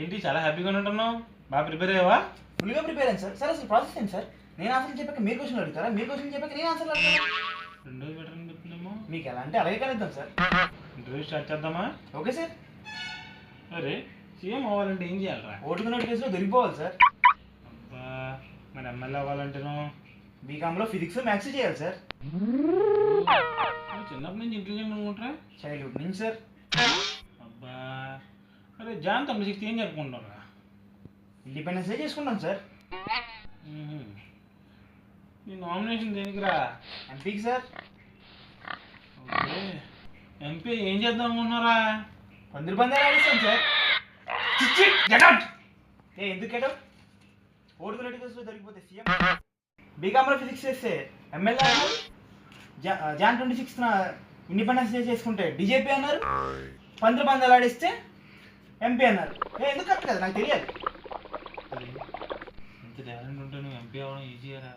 ఏంటి చాలా హ్యాపీగా ఉంటున్నావు? బాగా ప్రిపేర్ అయ్యావా? ఫుల్గా ప్రిపేర్ అయ్యాను సార్. సార్ అసలు ప్రాసెస్ ఏంటి సార్? నేను ఆన్సర్ చెప్పాక మీరు క్వశ్చన్ అడుగుతారా? మీరు క్వశ్చన్ చెప్పాక నేను ఆన్సర్ అడుగుతాను. రెండోది బెటర్ అని చెప్తున్నామో. మీకు ఎలా అంటే అలాగే కలుద్దాం సార్. ఇంటర్వ్యూ స్టార్ట్ చేద్దామా? Okay sir. అరే సీఎం అవ్వాలంటే ఏం చేయాలరా? ఓటుకు నోటిఫికేషన్లో దొరికిపోవాలి సార్. అబ్బా మరి ఎమ్మెల్యే అవ్వాలంటేనో బీకామ్లో ఫిజిక్స్ మ్యాథ్స్ చేయాలి సార్. చిన్నప్పటి నుంచి ఇంటెలిజెంట్ అనుకుంటారా? చైల్డ్హుడ్ నుంచి సార్. అబ్బా అరే జాన్ 96 ఏం జరుపుకుంటారా? ఇండిపెండెన్స్ డే చేసుకుంటాం సార్. నీ నామినేషన్ దేనికిరా? ఎంపీకి సార్. ఓకే ఎంపీ ఏం చేద్దాం అనుకున్నారా? పందాలు ఆడిస్తాం సార్. గెటౌట్. ఎందుకు గెటౌట్? ఓటుకు నోటిఫికేషన్లో దొరికిపోతే సీఎం. బీకామ్లో ఫిజిక్స్ చేస్తే ఎమ్మెల్యే అన్నారు. జాన్ 26న ఇండిపెండెన్స్ డే చేసుకుంటే డీజేపీ అన్నారు. పందాలు ఆడిస్తే ఎంపీ అన్నారు. ఎందుకు కరెక్ట్ కదా నాకు తెలియాలి. ఇంత టాలెంట్ ఉంటే నువ్వు ఎంపీ అవ్వడం ఈజీగా రా.